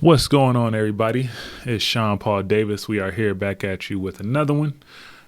What's going on, everybody? It's TheSeanPaulDavis. We are here back at you with another one,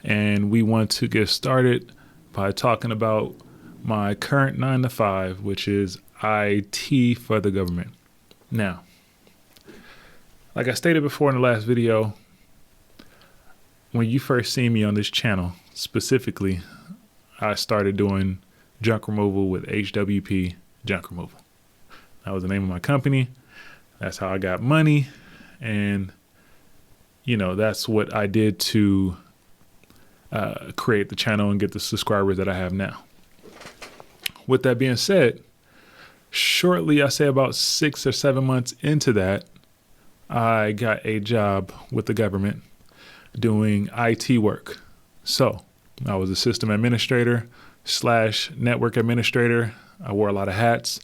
and we want to get started by talking about my current 9-to-5, which is IT for the government. Now, like I stated before in the last video, when you first see me on this channel, specifically, I started doing junk removal with HWP Junk Removal. That was the name of my company. That's how I got money. And, that's what I did to create the channel and get the subscribers that I have now. With that being said, shortly, I say about 6 or 7 months into that, I got a job with the government doing IT work. So I was a system administrator / network administrator. I wore a lot of hats.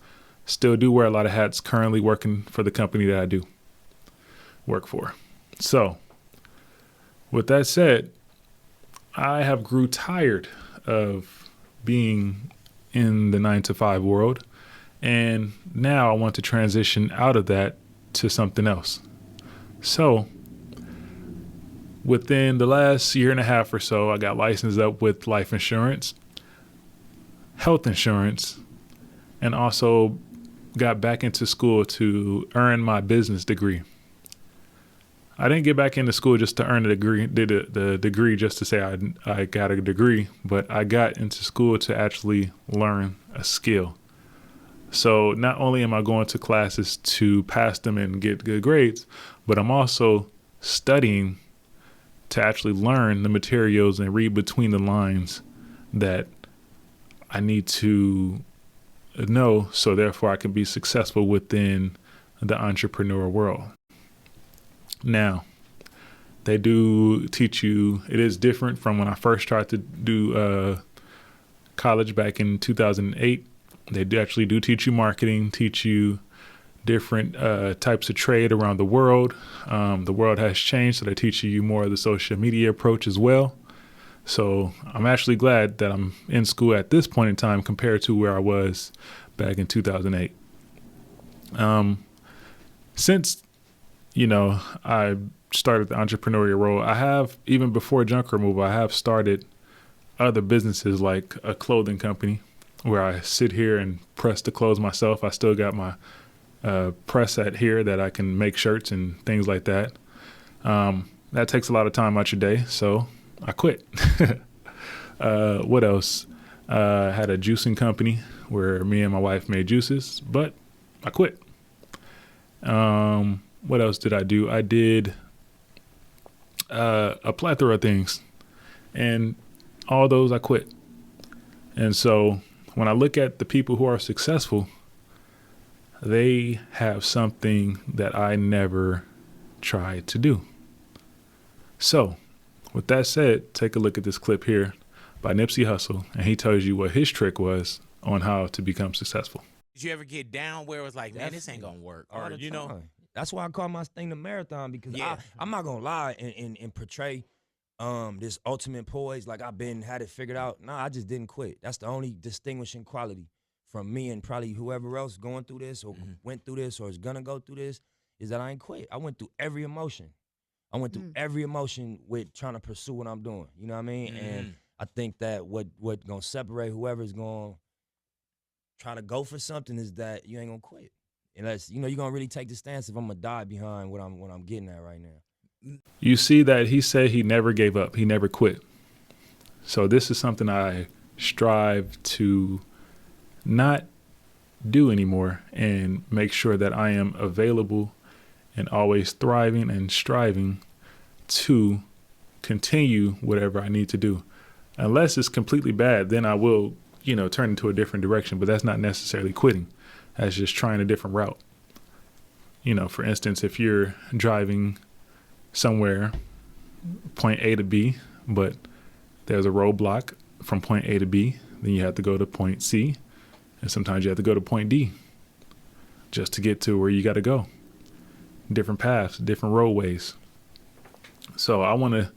Still do wear a lot of hats, currently working for the company that I do work for. So with that said, I have grew tired of being in the 9-to-5 world. And now I want to transition out of that to something else. So within the last year and a half or so, I got licensed up with life insurance, health insurance, and also got back into school to earn my business degree. I didn't get back into school just to earn the degree, the degree just to say I got a degree, but I got into school to actually learn a skill. So not only am I going to classes to pass them and get good grades, but I'm also studying to actually learn the materials and read between the lines that I need to know, so therefore I can be successful within the entrepreneurial world. Now, they do teach you, it is different from when I first started to do college back in 2008. They actually do teach you marketing, teach you different types of trade around the world. The world has changed, so they teach you more of the social media approach as well. So I'm actually glad that I'm in school at this point in time compared to where I was back in 2008. Since, I started the entrepreneurial role, I have, even before junk removal, I have started other businesses like a clothing company where I sit here and press the clothes myself. I still got my press set here that I can make shirts and things like that. That takes a lot of time out your day, so I quit. What else? I had a juicing company where me and my wife made juices, but I quit. What else did I do? I did a plethora of things, and all those I quit. And so when I look at the people who are successful, they have something that I never tried to do. So with that said, take a look at this clip here by Nipsey Hussle, and he tells you what his trick was on how to become successful. Did you ever get down where it was like, man, this ain't gonna work? Or, That's why I call my thing the marathon, because I'm not gonna lie and portray this ultimate poise like I've had it figured out. Nah, I just didn't quit. That's the only distinguishing quality from me and probably whoever else going through this or went through this or is gonna go through this, is that I ain't quit. I went through every emotion. I went through every emotion with trying to pursue what I'm doing. You know what I mean? And I think that what gonna separate whoever's gonna try to go for something is that you ain't gonna quit. Unless, you're gonna really take the stance if I'm gonna die behind what I'm getting at right now. You see that he said he never gave up. He never quit. So this is something I strive to not do anymore and make sure that I am available and always thriving and striving to continue whatever I need to do. Unless it's completely bad, then I will, turn into a different direction, but that's not necessarily quitting. That's just trying a different route. For instance, if you're driving somewhere, point A to B, but there's a roadblock from point A to B, then you have to go to point C, and sometimes you have to go to point D just to get to where you got to go. Different paths, different roadways. So I want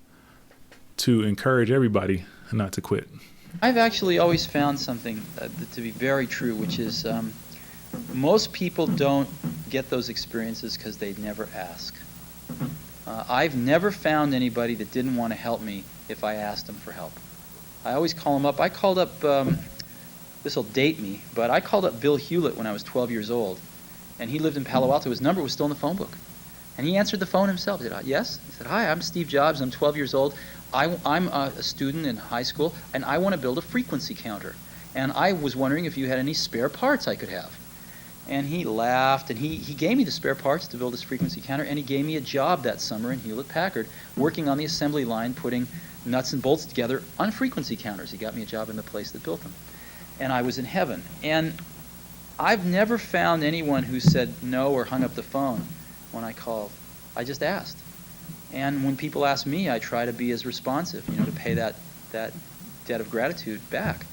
to encourage everybody not to quit. I've actually always found something to be very true, which is Most people don't get those experiences because they never ask. I've never found anybody that didn't want to help me if I asked them for help. I always call them up. I called up, this will date me, but I called up Bill Hewlett when I was 12 years old, and he lived in Palo Alto. His number was still in the phone book. And he answered the phone himself. He said, yes? He said, hi, I'm Steve Jobs. I'm 12 years old. I'm a student in high school, and I want to build a frequency counter. And I was wondering if you had any spare parts I could have. And he laughed, and he gave me the spare parts to build this frequency counter, and he gave me a job that summer in Hewlett-Packard, working on the assembly line, putting nuts and bolts together on frequency counters. He got me a job in the place that built them. And I was in heaven. And I've never found anyone who said no or hung up the phone when I called. I just asked. And when people ask me, I try to be as responsive, to pay that debt of gratitude back.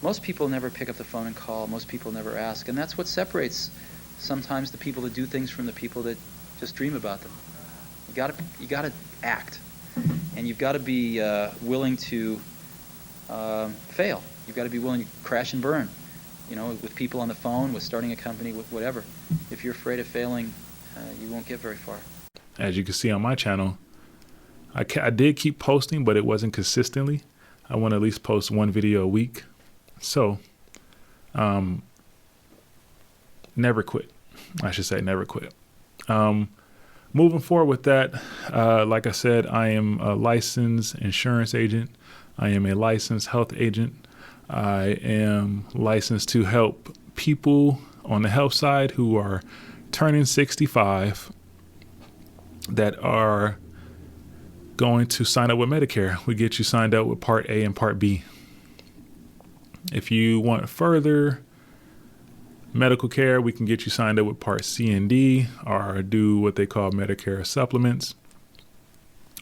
Most people never pick up the phone and call. Most people never ask. And that's what separates sometimes the people that do things from the people that just dream about them. You gotta act. And you've got to be willing to fail. You've got to be willing to crash and burn, with people on the phone, with starting a company, with whatever. If you're afraid of failing, you won't get very far. As you can see on my channel, I did keep posting, but it wasn't consistently. I want to at least post one video a week. So, never quit. I should say never quit. Moving forward with that, like I said, I am a licensed insurance agent. I am a licensed health agent. I am licensed to help people on the health side who are turning 65 that are going to sign up with Medicare. We get you signed up with Part A and Part B. If you want further medical care, we can get you signed up with Part C and D, or do what they call Medicare supplements.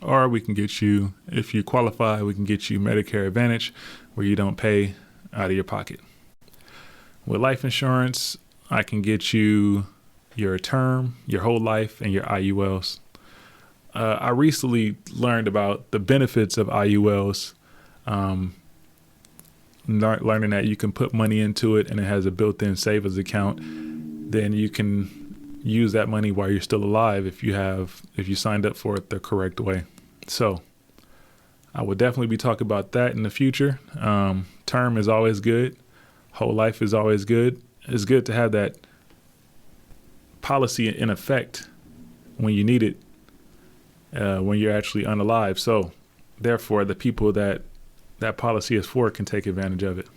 Or we can get you, if you qualify, we can get you Medicare Advantage, where you don't pay out of your pocket. With life insurance, I can get you your term, your whole life, and your IULs. I recently learned about the benefits of IULs, learning that you can put money into it and it has a built-in savings account. Then you can use that money while you're still alive if you signed up for it the correct way. So I will definitely be talking about that in the future. Term is always good. Whole life is always good. It's good to have that policy in effect when you need it, when you're actually unalive. So therefore, the people that policy is for can take advantage of it.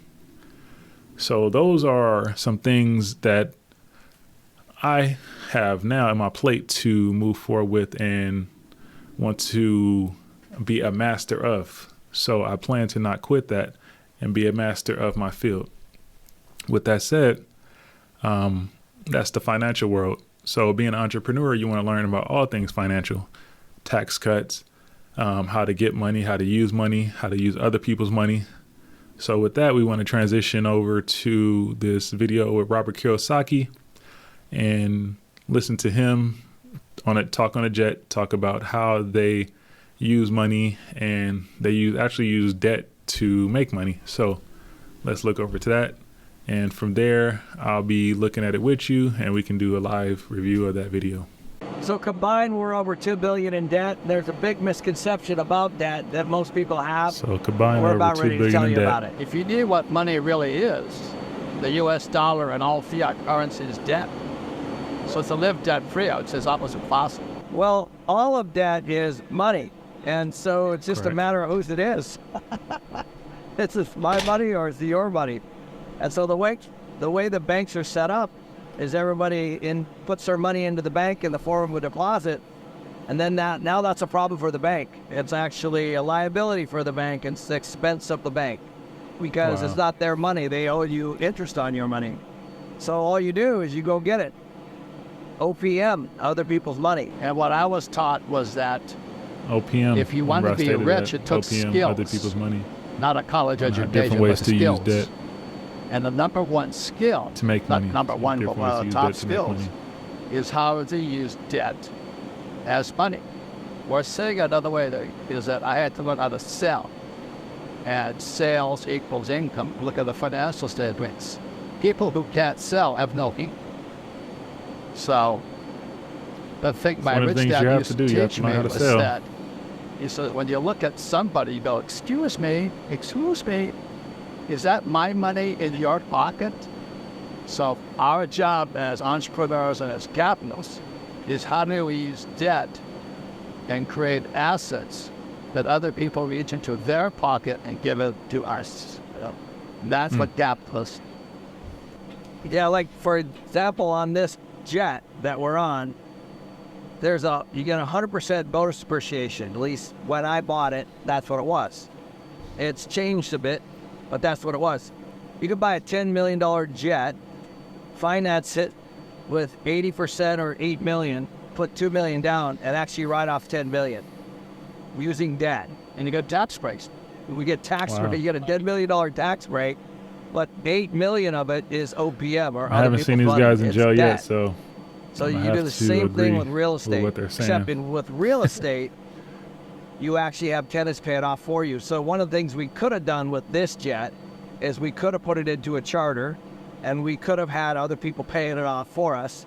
So those are some things that I have now on my plate to move forward with and want to be a master of. So I plan to not quit that and be a master of my field. With that said, that's the financial world. So being an entrepreneur, you want to learn about all things financial, tax cuts, how to get money, how to use other people's money. So with that, we want to transition over to this video with Robert Kiyosaki and listen to him talk on a jet, talk about how they use money and they actually use debt to make money. So let's look over to that. And from there, I'll be looking at it with you and we can do a live review of that video. So combined, we're over $2 billion in debt. There's a big misconception about debt that most people have. So combined, we're over about $2 ready to billion tell in you debt. about it. If you knew what money really is, the U.S. dollar and all fiat currency is debt. So to live debt-free, I would say, is almost impossible. Well, all of debt is money, and so it's just Correct. a matter of whose it is. It's my money or it's your money. And so the way the banks are set up is everybody puts their money into the bank in the form of a deposit, and then now that's a problem for the bank. It's actually a liability for the bank. It's the expense of the bank because It's not their money. They owe you interest on your money. So all you do is you go get it. OPM, other people's money. And what I was taught was that OPM. if you wanted to be rich, it took OPM, skills. Other people's money. Not a college education, Different ways but to skills. use debt And the number one skill, to make not money. number one, but Different one ways of to the use top debt to make skills, money. is how to use debt as money. Or saying another way is that I had to learn how to sell. And sales equals income. Look at the financial statements. people who can't sell have no heat. So the thing my one of the rich things you dad have used to to do. You have teach to know me how to was sell. that he said, when you look at somebody, you go, excuse me, is that my money in your pocket? So our job as entrepreneurs and as capitalists is how do we use debt and create assets that other people reach into their pocket and give it to us. That's what capitalists. Yeah, like for example, on this jet that we're on, you get 100% bonus depreciation. At least when I bought it, that's what it was. It's changed a bit, but that's what it was. You could buy a $10 million jet, finance it with 80% or $8 million, put $2 million down, and actually write off $10 million using debt. And you get tax breaks. We get tax Wow. break. You get a $10 million tax break, but $8 million of it is OPM or I other haven't seen people's these guys money. in It's jail yet, debt. so So I'm you gonna do have the to same thing agree with real with estate, what they're saying. except with real estate, you actually have tenants pay it off for you. So one of the things we could have done with this jet is we could have put it into a charter, and we could have had other people paying it off for us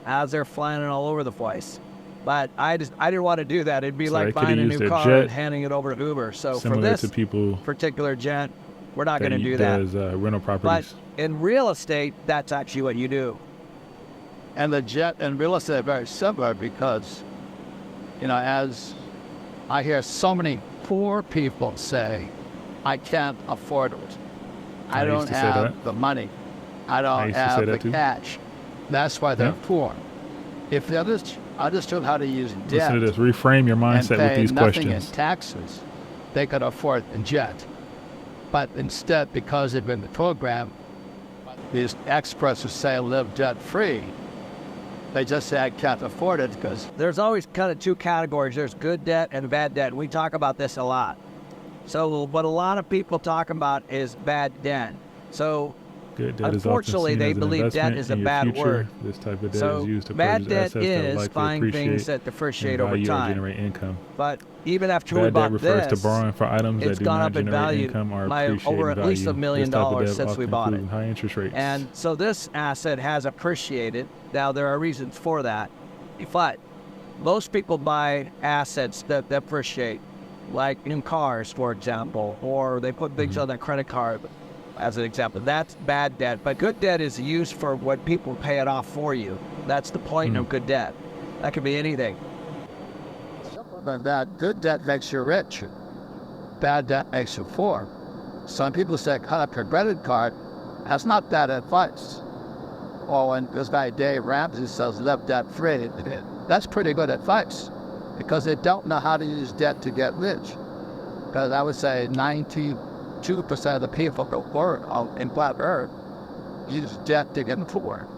as they're flying it all over the place. But I didn't want to do that. It'd be So like they coulda buying a used new a car jet and handing it over to Uber. So for similar this to people particular jet, we're not going that to do that. does rental But properties. in real estate, that's actually what you do. And the jet and real estate are very similar because, as I hear so many poor people say, I can't afford it. I I used don't to say have that. the money. I I don't used to say have the that too. cash. That's why they're Yeah. poor. If they understood how to use debt Listen to this. Reframe your and mindset pay with these nothing questions. in taxes, they could afford a jet. But instead, because they've been in the program, these experts who say live debt-free, they just say, I can't afford it because There's always kind of two categories. There's good debt and bad debt. We talk about this a lot. So what a lot of people talk about is bad debt. So Good debt is often unfortunately, seen they as an believe debt investment is a in your bad future. word. This type of debt So is used to bad purchase debt assets that will is likely buying things appreciate that depreciate in over value or time. generate income. But even after we Bad debt bought refers this, to borrowing for items that it's do gone not up in generate value income or by appreciate over in at least value. $1 million This type of debt since often we bought it. includes high interest rates. And so this asset has appreciated. Now, there are reasons for that. But most people buy assets that depreciate, like new cars, for example, or they put things on their credit card, as an example. That's bad debt. But good debt is used for when people pay it off for you. That's the point of good debt. That could be anything. but that good debt makes you rich. Bad debt makes you poor. Some people say cut up your credit card. That's not bad advice. Or when this guy Dave Ramsey says live debt free, that's pretty good advice because they don't know how to use debt to get rich. Because I would say 92% of the people that work in planet Earth use debt to get poor.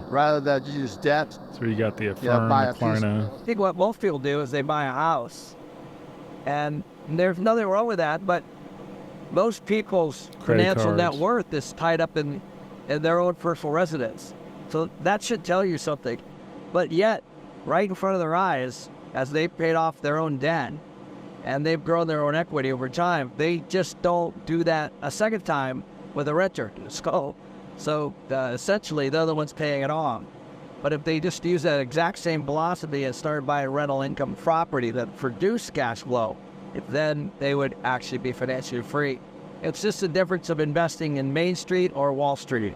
Rather than use debt, So you got the Affirm, buy the a piece- Klarna. I think what most people do is they buy a house. And there's nothing wrong with that, but most people's Credit financial net cards. worth is tied up in their own personal residence. So that should tell you something. But yet, right in front of their eyes, as they've paid off their own debt and they've grown their own equity over time, they just don't do that a second time with a renter. So essentially, they're the ones paying it off. But if they just use that exact same philosophy and started buying rental income property that produced cash flow, then they would actually be financially free. It's just the difference of investing in Main Street or Wall Street.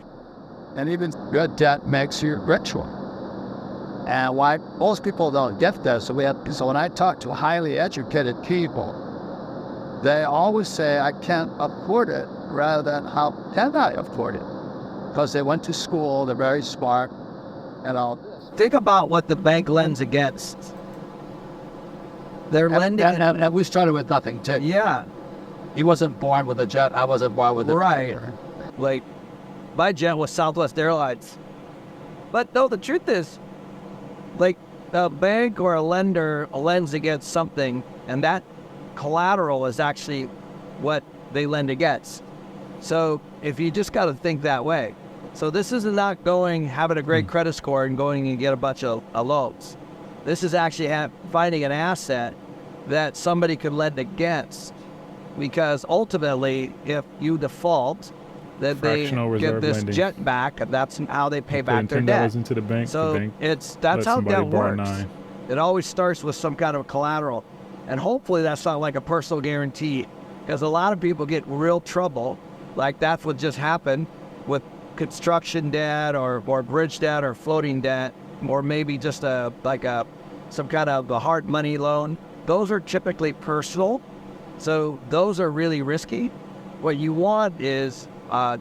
and even good debt makes you richer. And why most people don't get that. So when I talk to highly educated people, they always say, I can't afford it, rather than how can I afford it? Because they went to school, they're very smart, and all this. Think about what the bank lends against. They're lending. And we started with nothing, too. Yeah, He wasn't born with a jet, I wasn't born with a right. Like, my jet was Southwest Airlines. But no, the truth is, like, a bank or a lender lends against something, and that collateral is actually what they lend against. So if you just got to think that way. So this is not having a great credit score and going and get a bunch of loans. This is actually finding an asset that somebody could lend against. Because ultimately, if you default that they Fractional get reserve this lending. jet back, and that's how they pay back their Putting debt. $10 into the bank. So the bank that's let how somebody debt borrow works. 9. It always starts with some kind of collateral, and hopefully that's not like a personal guarantee, because a lot of people get real trouble. Like that's what just happened with construction debt or bridge debt or floating debt, or maybe just some kind of a hard money loan. Those are typically personal, so those are really risky. What you want is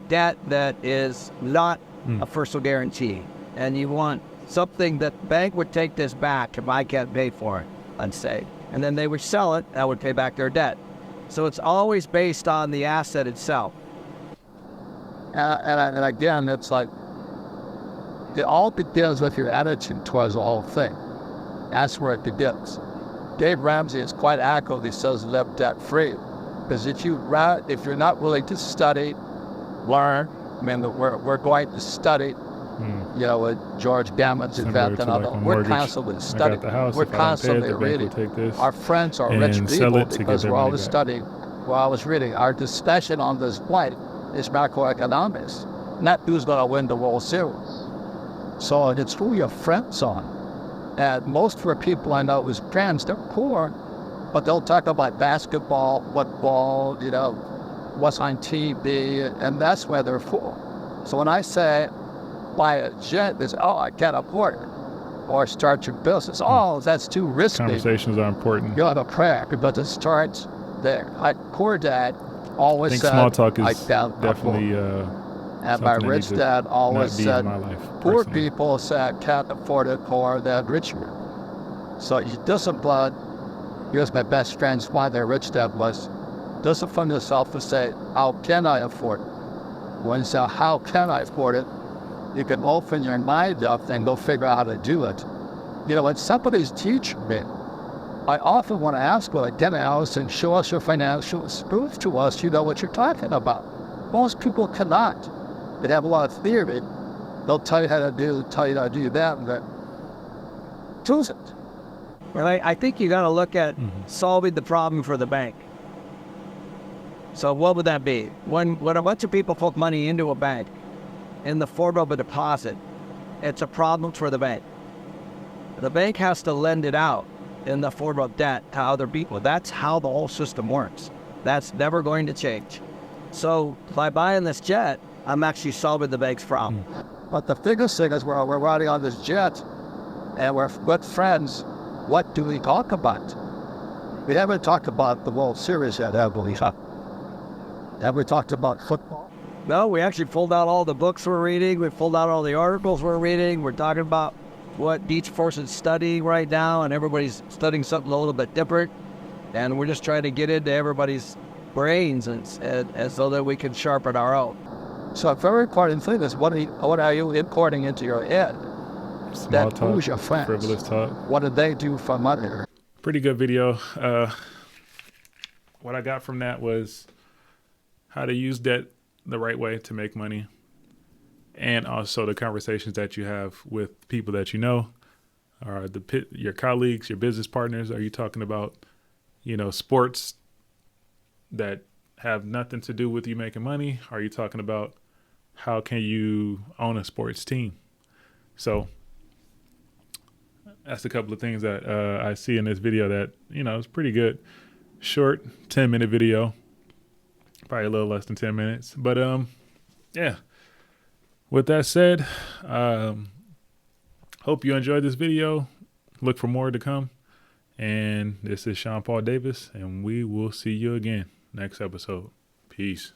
debt that is not a personal guarantee, and you want something that the bank would take this back if I can't pay for it, let's say, and then they would sell it, that would pay back their debt. So it's always based on the asset itself. And again, it's like, it all begins with your attitude towards the whole thing. That's where it begins. Dave Ramsey is quite accurate. He says live debt-free. Because if you're not willing to study, learn, I mean, we're going to study, with George Gammon's event and other. We're constantly studying. We're constantly reading. Our friends are rich people because we're always studying. We're always reading. Our discussion on this flight is macroeconomics, not who's going to win the World Series. So it's who your friends are. And most of the people I know as friends, they're poor, but they'll talk about basketball, football, what's on TV, and that's where they're full. So when I say buy a jet, they say, oh, I can't afford it. Or start your business. Oh, that's too risky. Conversations are important. You ought to pray, but it starts there. My poor dad always said, small talk is I can't definitely and my rich dad always said, poor personally. people said can't afford it more than rich people. So you discipline. Here's my best friend's why their rich dad was discipline yourself to say, how can I afford it? When you say, how can I afford it? You can open your mind up and go figure out how to do it. When somebody's teaching me, I often want to ask, well, get out and show us your financials, prove to us you know what you're talking about. Most people cannot. They have a lot of theory. They'll tell you how to do that, but choose it. Well, I think you got to look at solving the problem for the bank. So what would that be? When a bunch of people put money into a bank in the form of a deposit, it's a problem for the bank. The bank has to lend it out in the form of debt to other people. That's how the whole system works. That's never going to change. So by buying this jet, I'm actually solving the bank's problem. But the biggest thing is we're riding on this jet and we're good friends. What do we talk about? We haven't talked about the World Series yet, have we? Have we talked about football? No, we actually pulled out all the books we're reading. We pulled out all the articles we're reading. We're talking about what each person's studying right now, and everybody's studying something a little bit different. And we're just trying to get into everybody's brains and so that we can sharpen our own. So a very important thing is what are you importing into your head? Small that talk, who's your friends? frivolous talk. What do they do for money? Pretty good video. What I got from that was how to use debt the right way to make money, and also the conversations that you have with people that you know, or your colleagues, your business partners. Are you talking about, sports that have nothing to do with you making money? Are you talking about how can you own a sports team? So that's a couple of things that I see in this video that, is pretty good. Short, 10-minute video, probably a little less than 10 minutes. But yeah, with that said, hope you enjoyed this video. Look for more to come. And this is TheSeanPaulDavis, and we will see you again next episode. Peace.